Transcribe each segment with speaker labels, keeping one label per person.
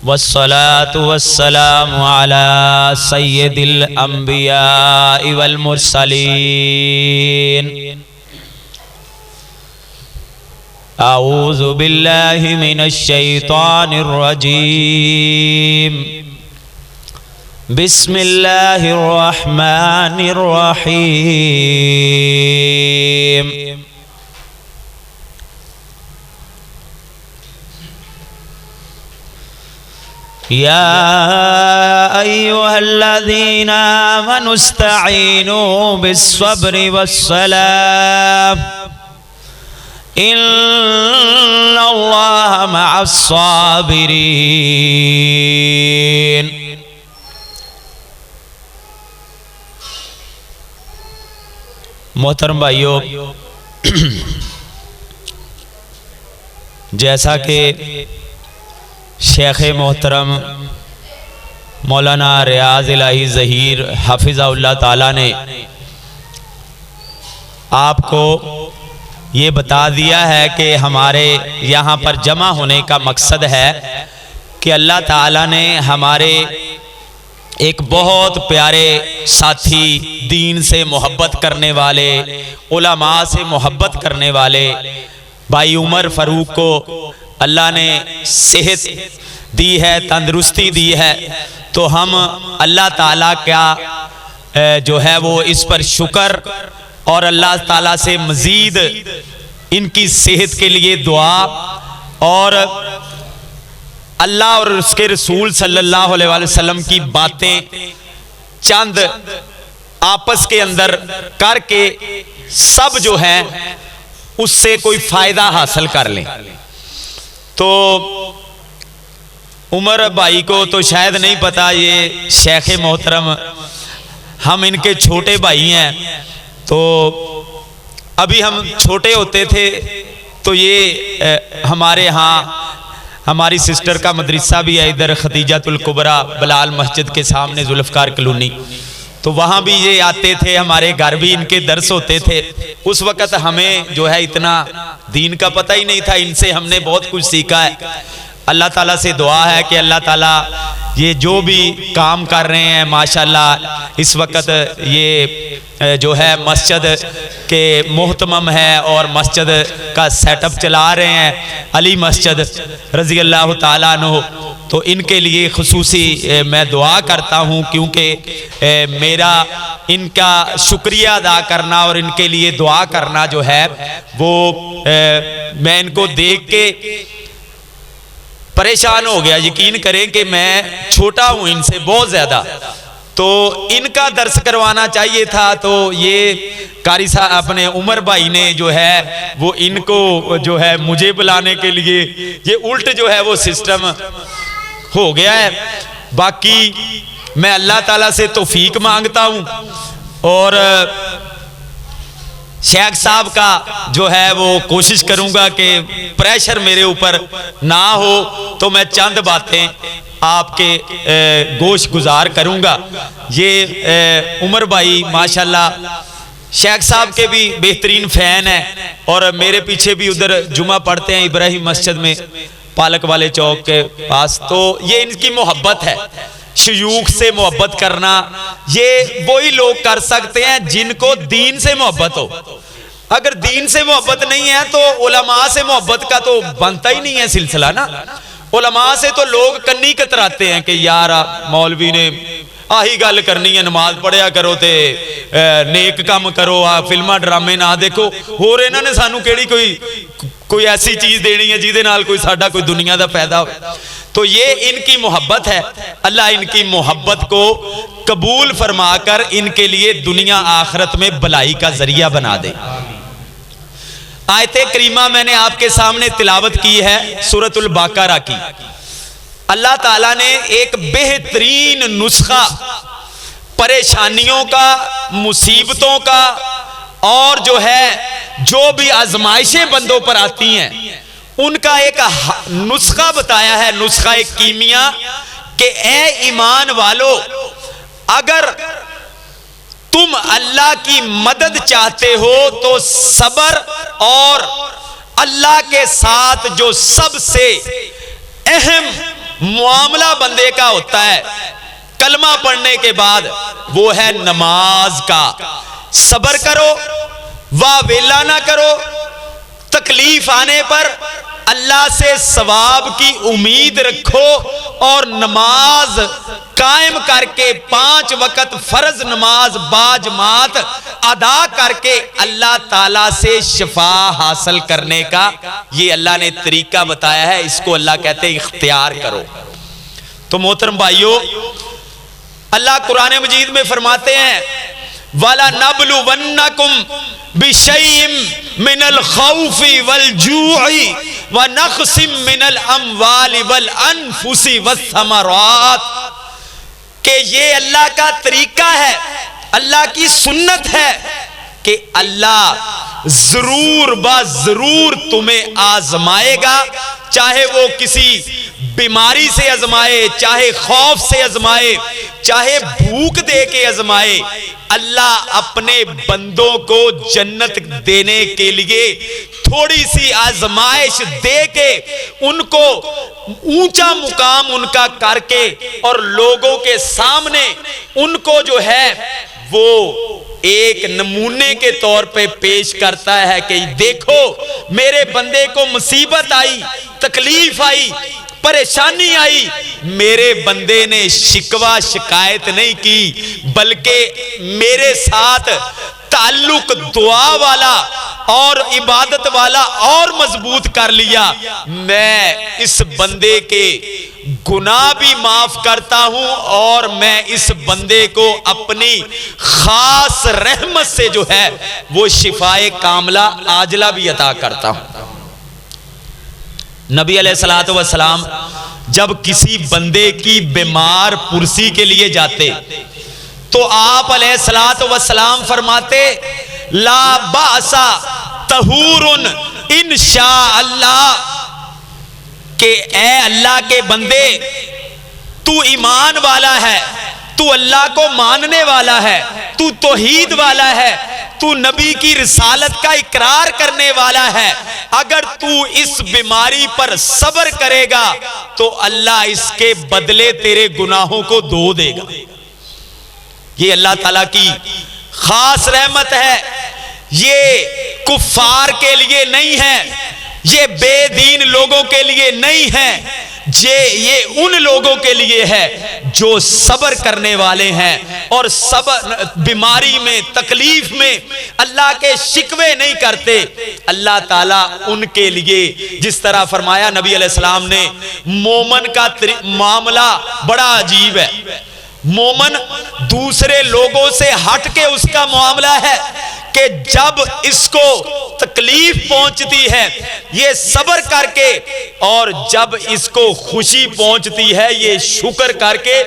Speaker 1: والصلاة والسلام على سيد الأنبياء والمرسلين أعوذ بالله من الشيطان الرجيم بسم الله الرحمن الرحيم يا أيها الذين آمنوا استعينوا بالصبر والصلاة إن الله مع الصابرين محترم بھائیو، جیسا کہ شیخ محترم مولانا ریاض الہی ظہیر حافظہ اللہ تعالیٰ نے آپ کو یہ بتا دیا ہے کہ ہمارے یہاں پر جمع ہونے کا مقصد ہے کہ اللہ تعالیٰ نے ہمارے ایک بہت پیارے ساتھی، دین سے محبت کرنے والے، علماء سے محبت کرنے والے بھائی عمر فاروق کو اللہ نے صحت دی ہے، تندرستی دی ہے، تو ہم اللہ تعالیٰ کا جو ہے وہ اس پر شکر اور اللہ تعالیٰ سے مزید ان کی صحت کے لیے دعا اور اللہ اور اس کے رسول صلی اللہ علیہ وسلم کی باتیں چند آپس کے اندر کر کے سب جو ہیں اس سے کوئی فائدہ حاصل کر لیں۔ تو عمر بھائی کو تو شاید نہیں پتا، یہ شیخ محترم ہم ان کے چھوٹے بھائی ہیں، تو ابھی ہم چھوٹے ہوتے تھے تو یہ ہمارے ہاں ہماری سسٹر کا مدرسہ بھی ہے ادھر ختیجۃ الکبریٰ بلال مسجد کے سامنے ذوالفقار کالونی، تو وہاں بھی یہ آتے تھے، ہمارے گھر بھی ان کے درس ہوتے تھے۔ اس وقت ہمیں جو ہے اتنا دین کا پتہ ہی نہیں تھا، ان سے ہم نے بہت کچھ سیکھا ہے۔ اللہ تعالیٰ سے دعا ہے کہ اللہ تعالیٰ یہ جو بھی کام کر رہے ہیں ماشاءاللہ، اس وقت یہ جو ہے مسجد کے محتمم ہے اور مسجد کا سیٹ اپ چلا رہے ہیں علی مسجد رضی اللہ تعالیٰ عنہ، تو ان کے لیے خصوصی میں دعا کرتا ہوں، کیونکہ میرا ان کا شکریہ ادا کرنا اور ان کے لیے دعا کرنا جو ہے وہ میں ان کو دیکھ کے پریشان ہو گیا۔ یقین کریں کہ میں چھوٹا ہوں ان سے بہت زیادہ، تو ان کا درس کروانا چاہیے تھا، تو یہ قاری صاحب اپنے عمر بھائی نے جو ہے وہ ان کو جو ہے مجھے بلانے کے لیے یہ الٹ جو ہے وہ سسٹم ہو گیا ہے۔ باقی میں اللہ تعالیٰ سے توفیق مانگتا ہوں اور شیخ صاحب کا جو ہے وہ کوشش کروں گا کہ پریشر میرے اوپر نہ ہو، تو میں چند باتیں آپ کے گوش گزار کروں گا۔ یہ عمر بھائی ماشاءاللہ شیخ صاحب کے بھی بہترین فین ہیں اور میرے پیچھے بھی ادھر جمعہ پڑھتے ہیں ابراہیم مسجد میں پالک والے چوک کے پاس، تو یہ ان کی محبت ہے۔ شیوخ سے محبت کرنا یہ وہی لوگ کر سکتے ہیں جن کو دین سے محبت ہو۔ اگر دین سے محبت نہیں ہے تو علماء سے محبت کا تو بنتا ہی نہیں ہے سلسلہ نا۔ علماء سے تو لوگ کنی کتراتے ہیں کہ یار مولوی نے آہی گل کرنی ہے، نماز پڑھیا کرو تے نیک کام کرو، فلمہ ڈرامے نہ دیکھو، اور انہوں نے سانو کیڑی کوئی ایسی چیز دینی ہے جیدے نال کوئی ساڈا کوئی دنیا دا پیدا ہو۔ تو یہ ان کی محبت ہے، اللہ ان کی محبت کو قبول فرما کر ان کے لیے دنیا آخرت میں بلائی کا ذریعہ بنا دے۔ آیت کریمہ میں نے آپ کے سامنے تلاوت کی ہے سورۃ البقرہ کی۔ اللہ تعالیٰ نے ایک بہترین نسخہ پریشانیوں کا، مصیبتوں کا اور جو ہے جو بھی آزمائشیں بندوں پر آتی ہیں ان کا ایک نسخہ بتایا ہے، نسخہ ایک کیمیا، کہ اے ایمان والو اگر تم اللہ کی مدد چاہتے ہو تو صبر اور اللہ کے ساتھ جو سب سے اہم معاملہ بندے کا ہوتا ہے کلمہ پڑھنے کے بعد وہ ہے نماز کا. صبر کرو، واویلا نہ کرو، تکلیف آنے پر اللہ سے ثواب کی امید رکھو اور نماز قائم کر کے 5 وقت فرض نماز باجماعت ادا کر کے اللہ تعالیٰ سے شفا حاصل کرنے کا یہ اللہ نے طریقہ بتایا ہے. اس کو اللہ کہتے ہیں اختیار کرو. تو محترم بھائیو، اللہ قرآن مجید میں فرماتے ہیں وَلَنَبْلُوَنَّكُمْ بِشَيْءٍ مِّنَ الْخَوْفِ وَالْجُوعِ وَنَقْصٍ مِّنَ الْأَمْوَالِ وَالْأَنفُسِ وَالثَّمَرَاتِ کہ یہ اللہ کا طریقہ ہے، اللہ کی سنت ہے کہ اللہ ضرور ضرور تمہیں آزمائے گا، چاہے وہ کسی بیماری سے آزمائے، چاہے خوف سے آزمائے، چاہے بھوک دے کے آزمائے. اللہ اپنے بندوں کو جنت دینے کے لیے تھوڑی سی آزمائش دے کے ان کو اونچا مقام ان کا کر کے اور لوگوں کے سامنے ان کو جو ہے وہ ایک نمونے کے طور پہ پیش کرتا ہے کہ دیکھو میرے بندے کو مصیبت آئی، تکلیف آئی، پریشانی آئی، میرے بندے نے شکوہ شکایت نہیں کی بلکہ میرے ساتھ تعلق دعا والا اور عبادت والا اور مضبوط کر لیا. میں اس بندے کے گناہ بھی معاف کرتا ہوں اور میں اس بندے کو اپنی خاص رحمت سے جو ہے وہ شفائے کاملہ عاجلہ بھی عطا کرتا ہوں. نبی علیہ السلام جب کسی بندے کی بیمار پرسی کے لیے جاتے تو آپ علیہ السلام فرماتے لا باسا طہور انشاء اللہ کہ اے اللہ کے بندے تو ایمان والا ہے، تو اللہ کو ماننے والا ہے، تو توحید والا ہے، تو نبی کی رسالت کا اقرار کرنے والا ہے. اگر تو اس بیماری پر صبر کرے گا تو اللہ اس کے بدلے تیرے گناہوں کو دھو دے گا. یہ اللہ تعالیٰ کی خاص رحمت ہے. یہ کفار کے لیے نہیں ہے، یہ بے دین لوگوں کے لیے نہیں ہے، یہ ان لوگوں کے لیے ہے جو صبر کرنے والے ہیں اور صبر بیماری میں تکلیف میں اللہ کے شکوے نہیں کرتے. اللہ تعالیٰ ان کے لیے جس طرح فرمایا نبی علیہ السلام نے، مومن کا معاملہ بڑا عجیب ہے. مومن دوسرے لوگوں سے ہٹ کے اس کا معاملہ ہے کہ جب اس کو تکلیف پہنچتی ہے یہ صبر کر کے، اور جب اس کو خوشی پہنچتی ہے یہ شکر کر کے،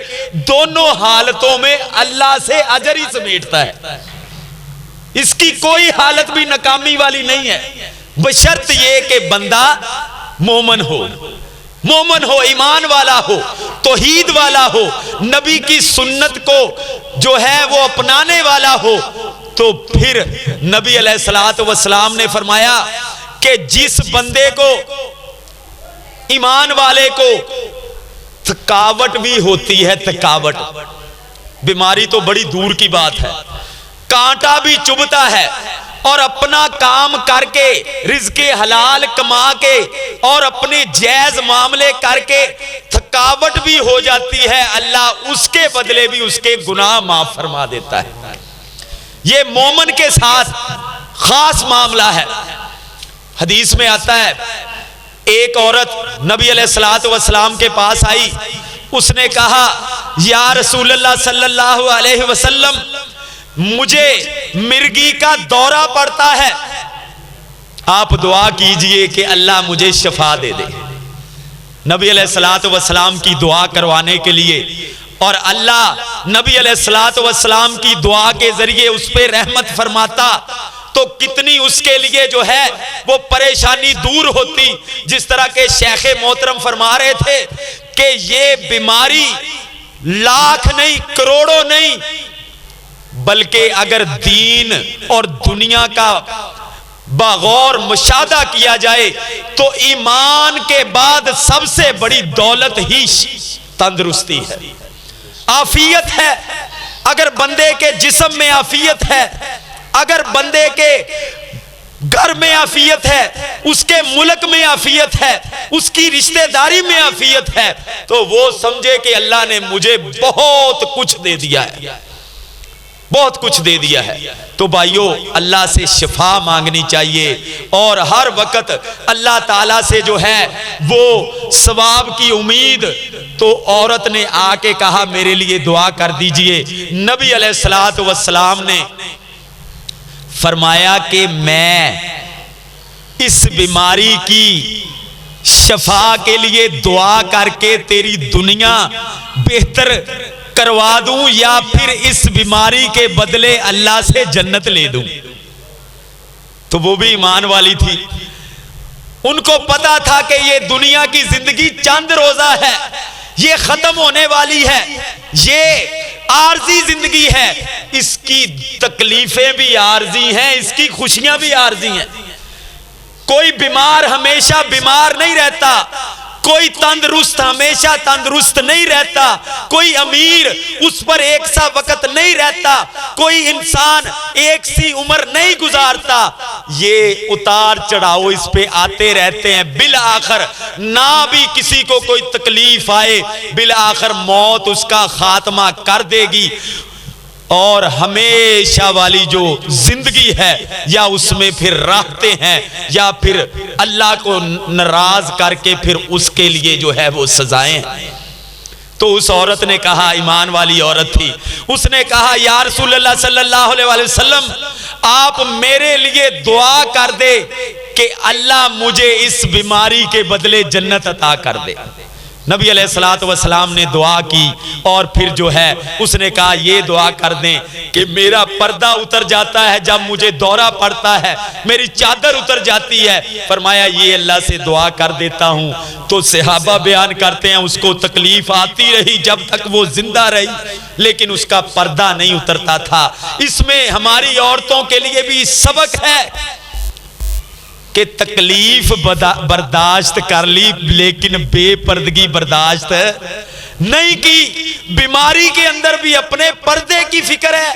Speaker 1: دونوں حالتوں میں اللہ سے اجر ہی سمیٹتا ہے. اس کی کوئی حالت بھی ناکامی والی نہیں ہے، بشرط یہ کہ بندہ مومن ہو، مومن ہو، ایمان والا ہو، توحید والا ہو، نبی کی سنت کو جو ہے وہ اپنانے والا ہو. تو پھر نبی علیہ السلام نے فرمایا کہ جس بندے کو، ایمان والے کو تھکاوٹ بھی ہوتی ہے، تھکاوٹ، بیماری تو بڑی دور کی بات ہے، کانٹا بھی چبھتا ہے اور اپنا کام کر کے رزق حلال کما کے اور اپنے جائز معاملے کر کے تھکاوٹ بھی ہو جاتی ہے، اللہ اس کے بدلے بھی اس کے گناہ معاف فرما دیتا ہے. یہ مومن کے ساتھ خاص معاملہ ہے. حدیث میں آتا ہے ایک عورت نبی علیہ السلام کے پاس آئی، اس نے کہا یا رسول اللہ صلی اللہ علیہ وسلم مجھے مرگی کا دورہ پڑتا ہے، آپ دعا کیجئے کہ اللہ مجھے شفا دے دے. نبی علیہ السلام کی دعا کروانے کے لیے اور اللہ نبی علیہ السلام کی دعا کے ذریعے اس پہ رحمت فرماتا تو کتنی اس کے لیے جو ہے وہ پریشانی دور ہوتی. جس طرح کے شیخ محترم فرما رہے تھے کہ یہ بیماری لاکھ نہیں، کروڑوں نہیں، بلکہ اگر دین اور دنیا کا بغور مشاہدہ کیا جائے تو ایمان کے بعد سب سے بڑی دولت ہی تندرستی ہے، عافیت ہے۔ اگر بندے کے جسم میں عافیت ہے، اگر بندے کے گھر میں عافیت ہے، اس کے ملک میں عافیت ہے، اس کی رشتہ داری میں عافیت ہے، تو وہ سمجھے کہ اللہ نے مجھے بہت کچھ دے دیا ہے، بہت کچھ دے دیا ہے۔ تو بھائیو، اللہ سے شفا مانگنی چاہیے، اور ہر وقت اللہ تعالیٰ سے جو ہے وہ ثواب کی امید۔ تو عورت نے آ کے کہا میرے لیے دعا کر دیجئے۔ نبی علیہ السلام نے فرمایا کہ میں اس بیماری کی شفا کے لیے دعا کر کے تیری دنیا بہتر کروا دوں، یا پھر اس بیماری کے بدلے اللہ سے جنت لے دوں۔ تو وہ بھی ایمان والی تھی، ان کو پتا تھا کہ یہ دنیا کی زندگی چند روزہ ہے، یہ ختم ہونے والی ہے، یہ عارضی زندگی ہے، اس کی تکلیفیں بھی عارضی ہیں، اس کی خوشیاں بھی عارضی ہیں۔ کوئی بیمار ہمیشہ بیمار نہیں رہتا، کوئی تندرست ہمیشہ تندرست نہیں رہتا، کوئی امیر اس پر ایک سا وقت نہیں رہتا، کوئی انسان ایک سی عمر نہیں گزارتا، یہ اتار چڑھاؤ اس پہ آتے رہتے ہیں۔ بالآخر نہ بھی کسی کو کوئی تکلیف آئے، بالآخر موت اس کا خاتمہ کر دے گی، اور ہمیشہ والی جو زندگی ہے یا اس میں پھر راحتیں ہیں، یا پھر اللہ کو ناراض کر کے پھر اس کے لیے جو ہے وہ سزائیں ہیں۔ تو اس عورت نے کہا، ایمان والی عورت تھی، اس نے کہا یا رسول اللہ صلی اللہ علیہ وسلم، آپ میرے لیے دعا کر دے کہ اللہ مجھے اس بیماری کے بدلے جنت عطا کر دے۔ نبی علیہ السلام نے دعا کی، اور پھر جو ہے اس نے کہا یہ دعا کر دیں کہ میرا پردہ اتر جاتا ہے جب مجھے دورہ پڑتا ہے، میری چادر اتر جاتی ہے۔ فرمایا یہ اللہ سے دعا کر دیتا ہوں۔ تو صحابہ بیان کرتے ہیں اس کو تکلیف آتی رہی جب تک وہ زندہ رہی، لیکن اس کا پردہ نہیں اترتا تھا۔ اس میں ہماری عورتوں کے لیے بھی سبق ہے کہ تکلیف برداشت کر لی، لیکن بے پردگی برداشت نہیں کی۔ بیماری کے اندر بھی اپنے پردے کی فکر ہے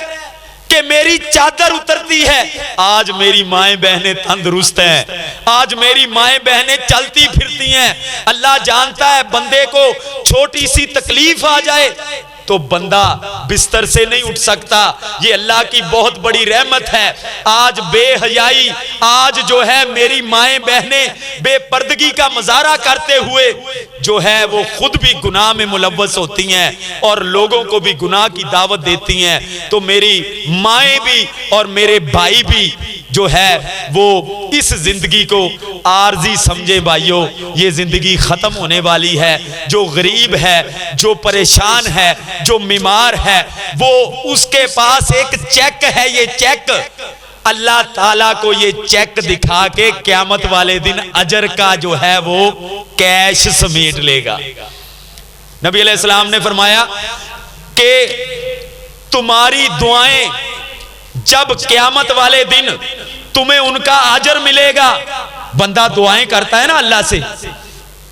Speaker 1: کہ میری چادر اترتی ہے۔ آج میری مائیں بہنیں تندرست ہیں، آج میری مائیں بہنیں چلتی پھرتی ہیں۔ اللہ جانتا ہے بندے کو چھوٹی سی تکلیف آ جائے تو بندہ بستر سے نہیں اٹھ سکتا، یہ اللہ کی بہت بڑی رحمت ہے۔ آج بے حیائی، آج جو ہے میری مائیں بہنیں بے پردگی کا مظاہرہ کرتے ہوئے جو ہے وہ خود بھی گناہ میں ملوث ہوتی ہیں اور لوگوں کو بھی گناہ کی دعوت دیتی ہیں۔ تو میری مائیں بھی اور میرے بھائی بھی جو ہے وہ اس زندگی کو عارضی سمجھے۔ بھائیو، یہ زندگی ختم ہونے والی ہے۔ جو غریب ہے، جو پریشان ہے، جو بیمار ہے، وہ اس کے پاس ایک چیک ہے، یہ چیک اللہ تعالیٰ کو یہ چیک دکھا کے قیامت والے دن اجر کا جو ہے وہ کیش سمیٹ لے گا۔ نبی علیہ السلام نے فرمایا کہ تمہاری دعائیں جب قیامت والے دن تمہیں ان کا اجر ملے گا۔ بندہ دعائیں کرتا ہے نا اللہ سے،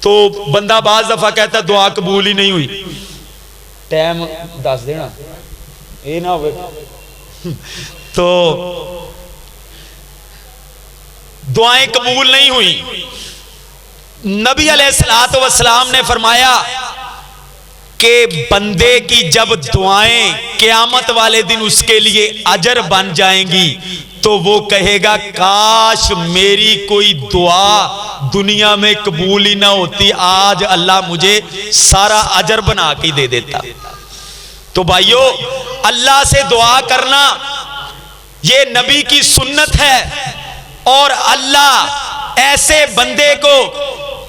Speaker 1: تو بندہ بعض دفعہ کہتا ہے دعا قبول ہی نہیں ہوئی، ٹائم دس دینا اے نہ ہوئے، تو دعائیں قبول نہیں ہوئی۔ نبی علیہ السلام نے فرمایا کہ بندے کی جب دعائیں قیامت والے دن اس کے لیے اجر بن جائیں گی تو وہ کہے گا کاش میری کوئی دعا دنیا میں قبول ہی نہ ہوتی، آج اللہ مجھے سارا اجر بنا کے دے دیتا۔ تو بھائیو، اللہ سے دعا کرنا یہ نبی کی سنت ہے، اور اللہ ایسے بندے کو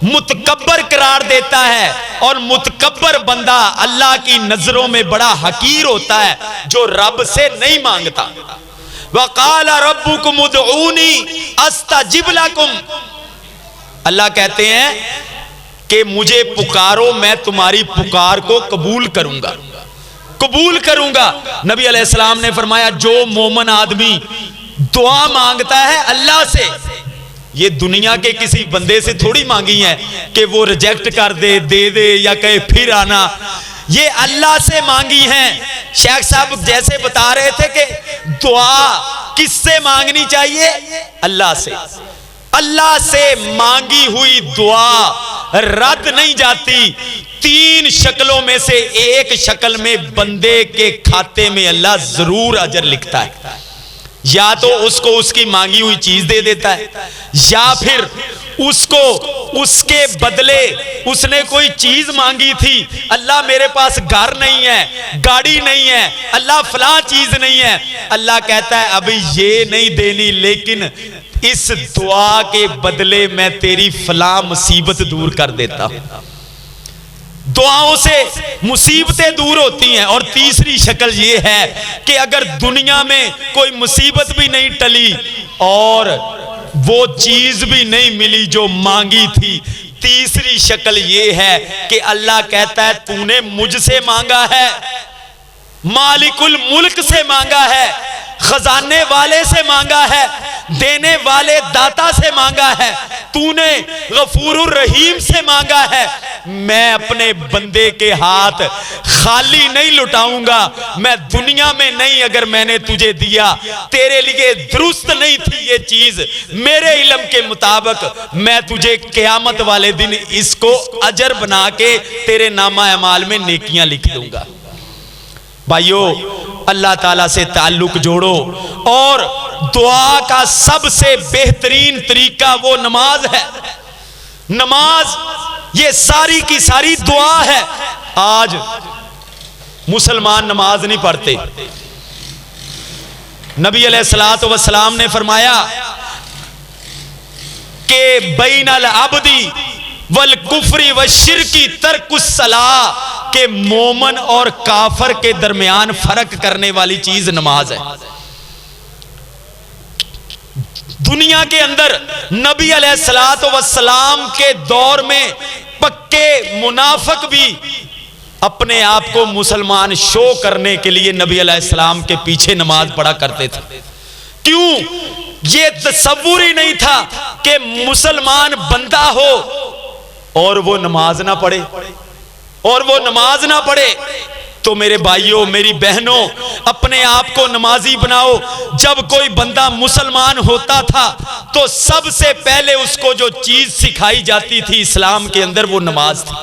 Speaker 1: متکبر قرار دیتا ہے، اور متکبر بندہ اللہ کی نظروں میں بڑا حقیر ہوتا ہے جو رب سے نہیں مانگتا۔ وَقَالَ رَبُّكُمُ ادْعُونِي أَسْتَجِبْ لَكُمْ، اللہ کہتے ہیں کہ مجھے پکارو، میں تمہاری پکار کو قبول کروں گا، قبول کروں گا۔ نبی علیہ السلام نے فرمایا جو مومن آدمی دعا مانگتا ہے اللہ سے، یہ دنیا کے کسی بندے سے تھوڑی مانگی ہے کہ وہ ریجیکٹ کر دے دے یا کہے پھر آنا، یہ اللہ سے مانگی ہیں۔ شیخ صاحب جیسے بتا رہے تھے کہ دعا کس سے مانگنی چاہیے؟ اللہ سے۔ اللہ سے مانگی ہوئی دعا رد نہیں جاتی، 3 شکلوں میں سے ایک شکل میں بندے کے کھاتے میں اللہ ضرور اجر لکھتا ہے، یا تو اس کو اس کی مانگی ہوئی چیز دے دیتا ہے، یا پھر اس کو اس کے بدلے اس نے کوئی چیز مانگی تھی، اللہ میرے پاس گھر نہیں ہے، گاڑی نہیں ہے، اللہ فلاں چیز نہیں ہے، اللہ کہتا ہے ابھی یہ نہیں دینی، لیکن اس دعا کے بدلے میں تیری فلاں مصیبت دور کر دیتا ہوں۔ دعاؤں سے مصیبتیں دور ہوتی ہیں۔ اور تیسری شکل یہ ہے کہ اگر دنیا میں کوئی مصیبت بھی نہیں ٹلی اور وہ چیز بھی نہیں ملی جو مانگی تھی، تیسری شکل یہ ہے کہ اللہ کہتا ہے تو نے مجھ سے مانگا ہے، مالک الملک سے مانگا ہے، خزانے والے سے مانگا ہے، دینے والے داتا سے مانگا ہے، تو نے غفور الرحیم سے مانگا ہے، میں اپنے بندے کے ہاتھ خالی نہیں لٹاؤں گا۔ میں دنیا میں نہیں، اگر میں نے تجھے دیا تیرے لیے درست نہیں تھی یہ چیز، میرے علم کے مطابق میں تجھے قیامت والے دن اس کو اجر بنا کے تیرے نامہ اعمال میں نیکیاں لکھ دوں گا۔ بھائیو، اللہ تعالیٰ سے تعلق جوڑو، اور دعا کا سب سے بہترین طریقہ وہ نماز ہے۔ نماز یہ ساری کی ساری دعا ہے۔ آج مسلمان نماز نہیں پڑھتے۔ نبی علیہ الصلوۃ والسلام نے فرمایا کہ بین العبد والکفر والشرک ترک الصلاۃ، کہ مومن اور کافر کے درمیان فرق کرنے والی چیز نماز ہے۔ دنیا کے اندر نبی علیہ الصلوۃ والسلام کے دور میں پکے منافق بھی اپنے آپ کو مسلمان شو کرنے کے لیے نبی علیہ السلام کے پیچھے نماز پڑھا کرتے تھے۔ کیوں؟ یہ تصور ہی نہیں تھا کہ مسلمان بندہ ہو اور وہ نماز نہ پڑھے، اور وہ نماز نہ پڑھے۔ تو میرے بھائیوں، میری بہنوں، اپنے آپ کو نمازی بناؤ۔ جب کوئی بندہ مسلمان ہوتا تھا تو سب سے پہلے اس کو جو چیز سکھائی جاتی تھی اسلام کے اندر وہ نماز تھی۔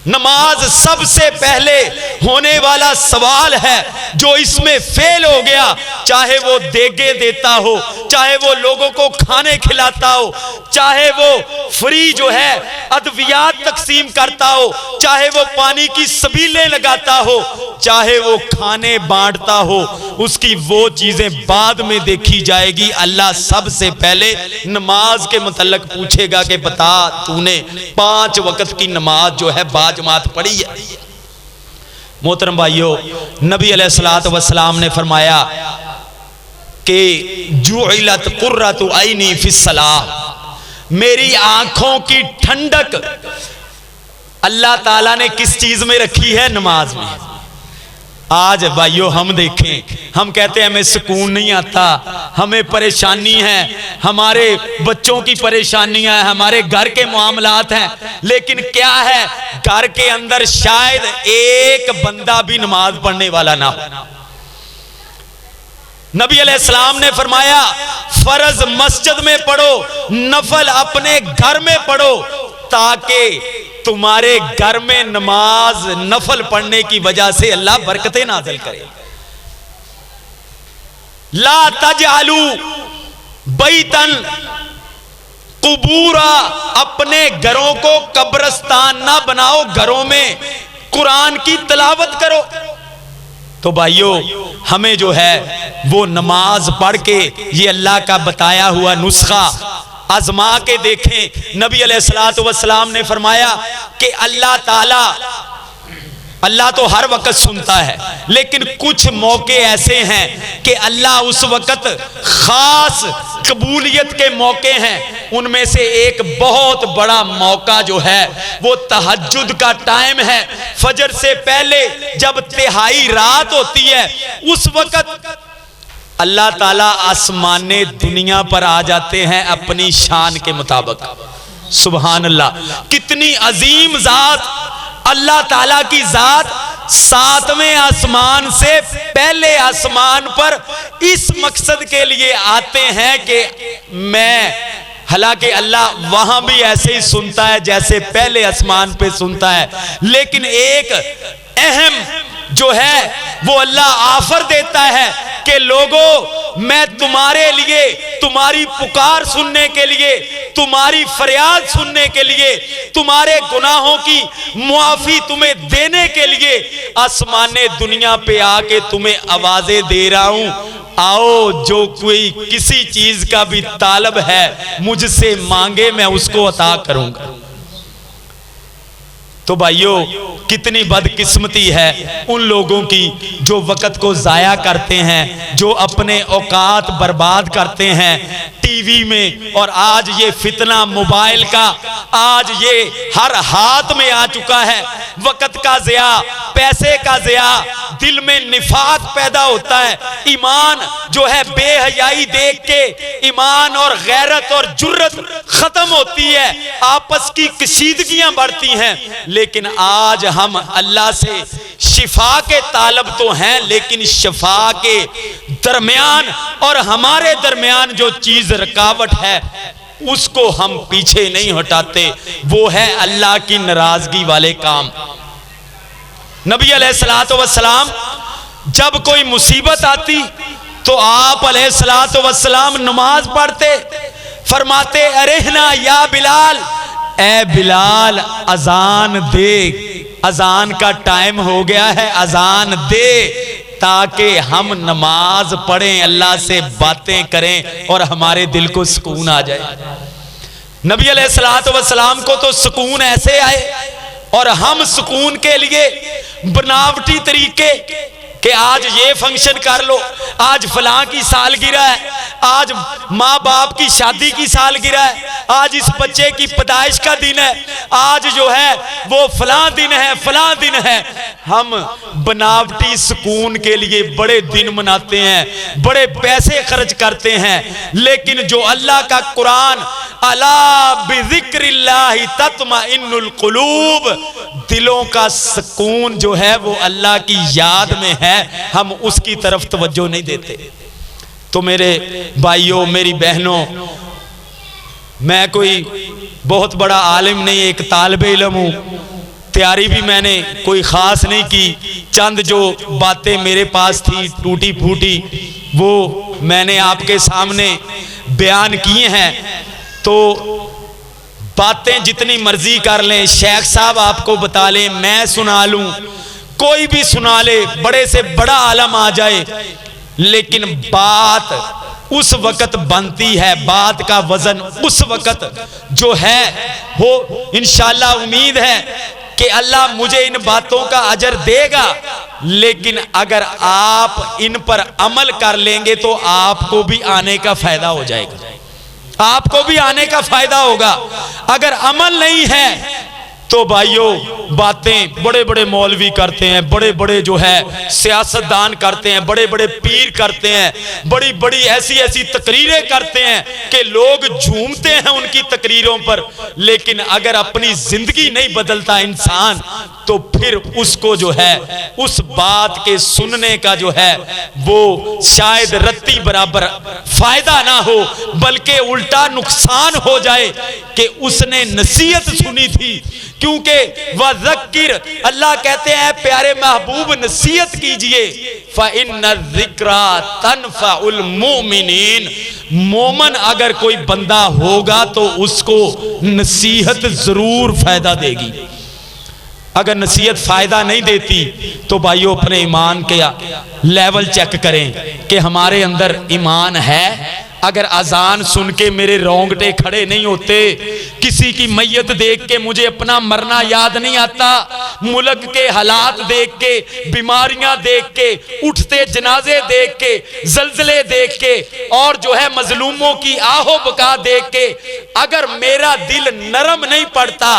Speaker 1: نماز سب سے پہلے ہونے والا سوال ہے، جو اس میں فیل ہو گیا، چاہے وہ دیگے دیتا ہو، چاہے وہ لوگوں کو کھانے کھلاتا ہو، چاہے وہ فری جو ہے ادویات تقسیم کرتا ہو، چاہے وہ پانی کی سبیلیں لگاتا ہو، چاہے وہ کھانے بانٹتا ہو، اس کی وہ چیزیں بعد میں دیکھی جائے گی۔ اللہ سب سے پہلے نماز کے متعلق پوچھے گا کہ بتا تو نے 5 وقت کی نماز جو ہے باجماعت پڑھی ہے؟ محترم بھائیو، نبی علیہ الصلوۃ والسلام نے فرمایا کہ جعلت قرۃ عینی فی الصلاۃ، میری آنکھوں کی ٹھنڈک اللہ تعالیٰ نے کس چیز میں رکھی ہے؟ نماز میں۔ آج بھائیو ہم دیکھیں، ہم کہتے ہیں ہمیں سکون نہیں آتا، ہمیں پریشانی ہے، ہمارے بچوں کی پریشانیاں ہیں، ہمارے گھر کے معاملات ہیں، لیکن کیا ہے، گھر کے اندر شاید ایک بندہ بھی نماز پڑھنے والا نہ ہو۔ نبی علیہ السلام نے فرمایا فرض مسجد میں پڑھو، نفل اپنے گھر میں پڑھو، تاکہ تمہارے گھر میں نماز نفل پڑھنے کی وجہ سے اللہ برکتیں نازل کرے۔ لا تجعلوا بیتا قبورا، اپنے گھروں کو قبرستان نہ بناؤ، گھروں میں قرآن کی تلاوت کرو۔ تو بھائیو، ہمیں جو ہے وہ نماز پڑھ کے یہ اللہ کا بتایا ہوا نسخہ آزما کے دیکھیں۔ نبی علیہ الصلوۃ والسلام نے فرمایا کہ اللہ تو ہر وقت سنتا ہے، لیکن کچھ موقع ایسے ہیں کہ اللہ اس وقت خاص قبولیت کے موقع ہیں۔ ان میں سے ایک بہت بڑا موقع جو ہے وہ تہجد کا ٹائم ہے۔ فجر سے پہلے جب تہائی رات ہوتی ہے، اس وقت اللہ تعالیٰ آسمان دنیا پر آ جاتے ہیں اپنی شان کے مطابق. سبحان اللہ، کتنی عظیم ذات اللہ تعالیٰ کی ذات. ساتویں آسمان سے پہلے آسمان پر اس مقصد کے لیے آتے ہیں کہ میں، حالانکہ اللہ وہاں بھی ایسے ہی سنتا ہے جیسے پہلے آسمان پہ سنتا ہے، لیکن ایک اہم جو ہے وہ اللہ آفر دیتا ہے کہ لوگوں میں تمہارے لیے، تمہاری پکار سننے کے لیے، تمہاری فریاد سننے کے لیے، تمہارے گناہوں کی معافی تمہیں دینے کے لیے آسمان دنیا پہ آ کے تمہیں آوازیں دے رہا ہوں. آؤ، جو کوئی کسی چیز کا بھی طالب ہے مجھ سے مانگے، میں اس کو عطا کروں گا. تو بھائیو، کتنی بدقسمتی ہے ان لوگوں کی جو وقت کو ضائع کرتے ہیں، جو اپنے اوقات برباد کرتے ہیں ٹی وی میں. اور آج یہ فتنہ موبائل کا آج یہ ہر ہاتھ میں آ چکا ہے. وقت کا ضیاع، پیسے کا ضیاع، دل میں نفاق پیدا ہوتا ہے. ایمان جو ہے بے حیائی دیکھ کے ایمان اور غیرت اور جرت ختم ہوتی ہے، آپس کی کشیدگیاں بڑھتی ہیں. لیکن آج ہم اللہ سے شفا کے طالب تو ہیں، لیکن شفا کے درمیان اور ہمارے درمیان جو چیز رکاوٹ ہے اس کو ہم پیچھے نہیں ہٹاتے، وہ ہے اللہ کی ناراضگی والے کام. نبی علیہ الصلوۃ والسلام جب کوئی مصیبت آتی تو آپ علیہ الصلوۃ والسلام نماز پڑھتے، فرماتے ارہنا یا بلال، اے بلال اذان دے، اذان کا ٹائم ہو گیا ہے، اذان دے تاکہ ہم نماز پڑھیں، اللہ سے باتیں کریں اور ہمارے دل کو سکون آ جائے. نبی علیہ الصلوۃ والسلام کو تو سکون ایسے آئے، اور ہم سکون کے لیے بناوٹی طریقے کہ آج یہ فنکشن کر لو، آج فلاں کی سالگرہ ہے، آج ماں باپ کی شادی کی سالگرہ ہے، آج اس بچے کی پیدائش کا دن ہے، آج جو ہے وہ فلاں دن ہے، فلاں دن ہے. ہم بناوٹی سکون کے لیے بڑے دن مناتے ہیں، بڑے پیسے خرچ کرتے ہیں، لیکن جو اللہ کا قرآن الا بذکر اللہ تطمئن القلوب، دلوں کا سکون جو ہے وہ اللہ کی یاد میں ہے، ہم اس کی طرف توجہ نہیں دیتے. تو میرے بھائیوں، میری بہنوں، میں کوئی بہت بڑا عالم نہیں، ایک طالب علم ہوں. تیاری بھی میں نے کوئی خاص نہیں کی، چند جو باتیں میرے پاس تھی ٹوٹی پھوٹی وہ میں نے آپ کے سامنے بیان کیے ہیں. تو باتیں جتنی مرضی کر لیں، شیخ صاحب آپ کو بتا لیں، میں سنا لوں، کوئی بھی سنا لے، بڑے سے بڑا عالم آ جائے، لیکن بات اس وقت بنتی ہے، بات کا وزن اس وقت جو ہے وہ انشاءاللہ امید ہے کہ اللہ مجھے ان باتوں کا اجر دے گا. لیکن اگر آپ ان پر عمل کر لیں گے تو آپ کو بھی آنے کا فائدہ ہو جائے گا، آپ کو بھی آنے کا فائدہ ہوگا. اگر عمل نہیں ہے تو بھائیوں، باتیں بڑے بڑے مولوی کرتے ہیں، بڑے بڑے جو ہے سیاستدان کرتے ہیں، بڑے بڑے پیر کرتے ہیں، بڑی بڑی ایسی ایسی تقریریں کرتے ہیں کہ لوگ جھومتے ہیں ان کی تقریروں پر. لیکن اگر اپنی زندگی نہیں بدلتا انسان تو پھر اس کو جو ہے اس بات کے سننے کا جو ہے وہ شاید رتی برابر فائدہ نہ ہو، بلکہ الٹا نقصان ہو جائے کہ اس نے نصیحت سنی تھی. کیونکہ وَذَكِّرْ، اللہ کہتے ہیں پیارے محبوب نصیحت کیجئے، فَإِنَّ الذِّكْرَى تَنْفَعُ الْمُؤْمِنِينَ. مومن اگر کوئی بندہ ہوگا تو اس کو نصیحت ضرور فائدہ دے گی. اگر نصیحت فائدہ نہیں دیتی تو بھائیو اپنے ایمان کا لیول چیک کریں کہ ہمارے اندر ایمان ہے. اگر اذان سن کے میرے رونگٹے کھڑے نہیں ہوتے کسی کی میت دیکھ کے مجھے اپنا مرنا یاد نہیں آتا، ملک کے حالات دیکھ کے، بیماریاں دیکھ کے، اٹھتے جنازے دیکھ کے، زلزلے دیکھ کے، اور جو ہے مظلوموں کی آہو بکا دیکھ کے اگر میرا دل نرم نہیں پڑتا،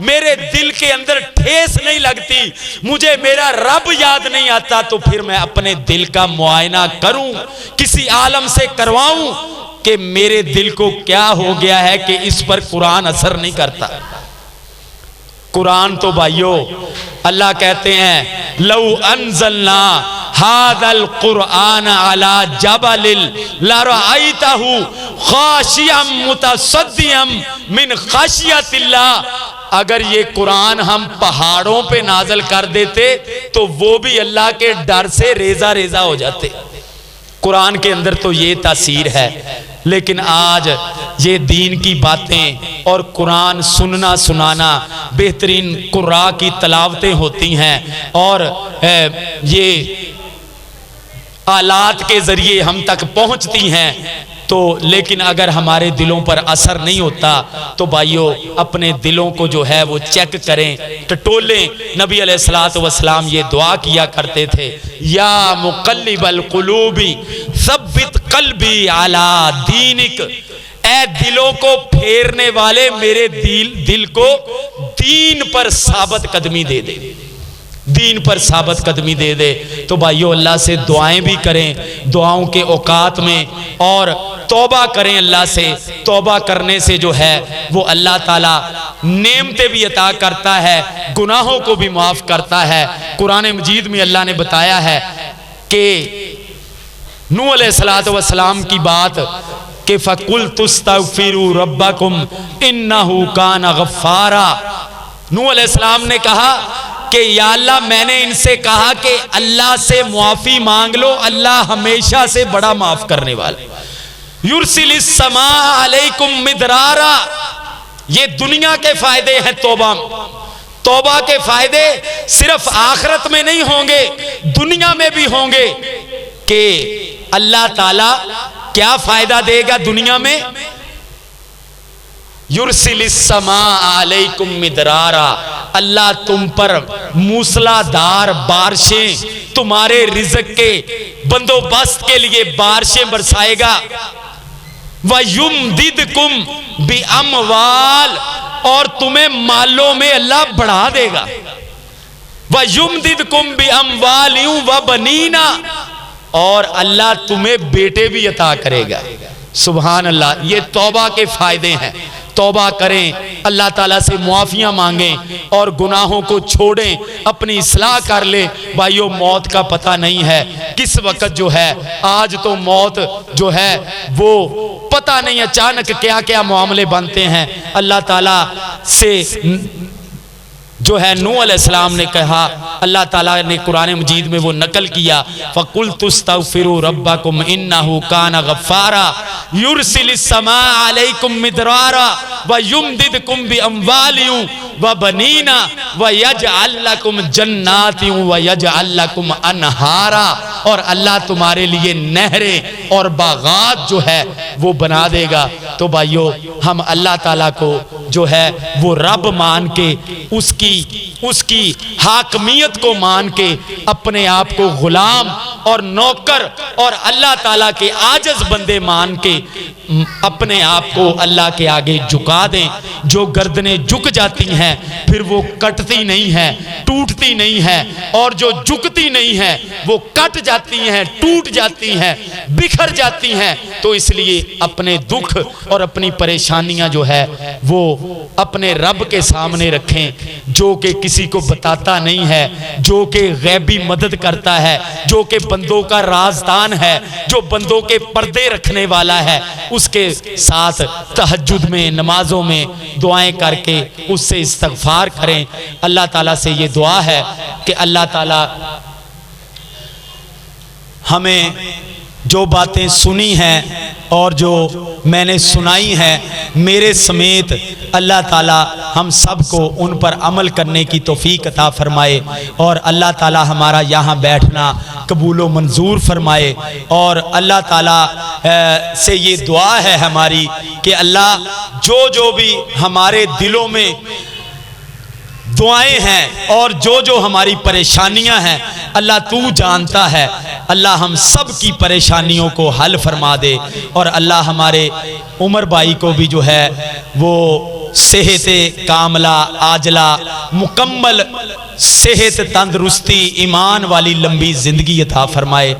Speaker 1: میرے دل کے اندر ٹھیس نہیں لگتی، مجھے میرا رب یاد نہیں آتا، تو پھر میں اپنے دل کا معائنہ کروں، کسی عالم سے کرواؤں کہ میرے دل کو کیا ہو گیا ہے کہ اس پر قرآن اثر نہیں کرتا۔ قرآن تو بھائیو اللہ کہتے ہیں لو انزلنا هذا القرآن على جبل لرأيته خاشعا متصدعا من خشیۃ اللہ، اگر یہ قرآن ہم پہاڑوں پہ نازل کر دیتے تو وہ بھی اللہ کے ڈر سے ریزہ ریزہ ہو جاتے۔ قرآن کے اندر تو یہ تاثیر ہے، لیکن آج یہ دین کی باتیں اور قرآن سننا سنانا، بہترین قراء کی تلاوتیں ہوتی ہیں اور یہ آلات کے ذریعے ہم تک پہنچتی ہیں، تو لیکن اگر ہمارے دلوں پر اثر نہیں ہوتا تو بھائیو اپنے دلوں کو جو ہے وہ چیک کریں، ٹٹولیں۔ نبی علیہ السلام یہ دعا کیا کرتے تھے، یا مقلب القلوب ثبت قلبی علی دینک، اے دلوں کو پھیرنے والے میرے دل کو دین پر ثابت قدمی دے دے، دین پر ثابت قدمی دے دے۔ تو بھائیو اللہ سے دعائیں بھی کریں دعاؤں کے اوقات میں، اور توبہ کریں اللہ سے۔ توبہ کرنے سے جو ہے وہ اللہ تعالیٰ نعمتیں بھی عطا کرتا ہے، گناہوں کو بھی معاف کرتا ہے۔ قرآن مجید میں اللہ نے بتایا ہے کہ نوح علیہ السلام کی بات کہ فَقُلْتُ اسْتَغْفِرُوا رَبَّكُمْ إِنَّهُ كَانَ غَفَّارًا، نوح علیہ السلام نے کہا کہ یا اللہ میں نے ان سے کہا کہ اللہ سے معافی مانگ لو، اللہ ہمیشہ سے بڑا معاف کرنے والا۔ یرسل السماء علیکم مدرارا، یہ دنیا کے فائدے ہیں توبہ۔ توبہ کے فائدے صرف آخرت میں نہیں ہوں گے، دنیا میں بھی ہوں گے، کہ اللہ تعالیٰ کیا فائدہ دے گا دنیا میں؟ یرسل السماء علیکم مدرارا، اللہ تم پر موسلا دار بارشیں، تمہارے رزق کے بندوبست کے لیے بارشیں برسائے گا۔ وَيُمْدِدْكُمْ بِأَمْوَالٍ، اور تمہیں مالوں میں اللہ بڑھا دے گا۔ وَيُمْدِدْكُمْ بِأَمْوَالٍ وَبَنِينَ، اور اللہ تمہیں بیٹے بھی عطا کرے گا۔ سبحان اللہ، یہ توبہ کے فائدے ہیں۔ توبہ کریں، اللہ تعالیٰ سے معافیاں مانگیں اور گناہوں کو چھوڑیں، اپنی اصلاح کر لیں۔ بھائیو موت کا پتہ نہیں ہے کس وقت جو ہے، آج تو موت جو ہے وہ پتہ نہیں اچانک کیا کیا معاملے بنتے ہیں۔ اللہ تعالیٰ سے جو ہے نوح علیہ السلام نے کہا، اللہ تعالیٰ نے قرآن مجید میں وہ نقل کیا، فَقُلْتُ اسْتَغْفِرُوا رَبَّكُمْ إِنَّهُ كَانَ غَفَّارًا يُرْسِلِ السَّمَاءَ عَلَيْكُمْ مِدْرَارًا وَيُمْدِدْكُمْ بِأَمْوَالٍ وَبَنِينَ وَيَجْعَلْ لَكُمْ جَنَّاتٍ وَيَجْعَلْ لَكُمْ أَنْهَارًا، اور اللہ تمہارے لیے نہریں اور باغات جو ہے وہ بنا دے گا۔ تو بھائیو ہم اللہ تعالیٰ کو جو ہے وہ رب مان کے، اس کی حاکمیت کو مان کے، اپنے آپ کو غلام اور نوکر اور اللہ تعالیٰ کے عاجز بندے مان کے اپنے آپ کو اللہ کے آگے جھکا دیں۔ جو گردنیں جھک جاتی ہیں پھر وہ کٹتی نہیں ہیں، ٹوٹتی نہیں ہیں، اور جو جھکتی نہیں ہیں وہ کٹ جاتی ہیں، ٹوٹ جاتی ہیں، بکھر جاتی ہیں۔ تو اس لیے اپنے دکھ اور اپنی پریشانیاں جو ہے وہ اپنے رب کے سامنے رکھیں، جو کہ کسی کو بتاتا نہیں ہے، جو کہ غیبی مدد کرتا ہے، جو کہ بندوں کا رازدان ہے، جو بندوں کے پردے رکھنے والا ہے۔ اس کے ساتھ تہجد میں، نمازوں میں دعائیں کر کے اس سے استغفار کریں۔ اللہ تعالیٰ سے یہ دعا ہے کہ اللہ تعالیٰ ہمیں جو باتیں سنی ہیں اور جو میں نے سنائی ہے میرے سمیت اللہ تعالی ہم سب کو ان پر عمل کرنے کی توفیق عطا فرمائے، اور اللہ تعالی ہمارا یہاں بیٹھنا قبول و منظور فرمائے، اور اللہ تعالی سے یہ دعا ہے ہماری کہ اللہ جو بھی ہمارے دلوں میں دعائیں ہیں اور جو ہماری پریشانیاں ہیں اللہ تو جانتا ہے، اللہ ہم سب کی پریشانیوں کو حل فرما دے، اور اللہ ہمارے عمر بھائی کو بھی جو ہے وہ صحت کاملہ عاجلہ مکمل صحت تندرستی ایمان والی لمبی زندگی عطا فرمائے۔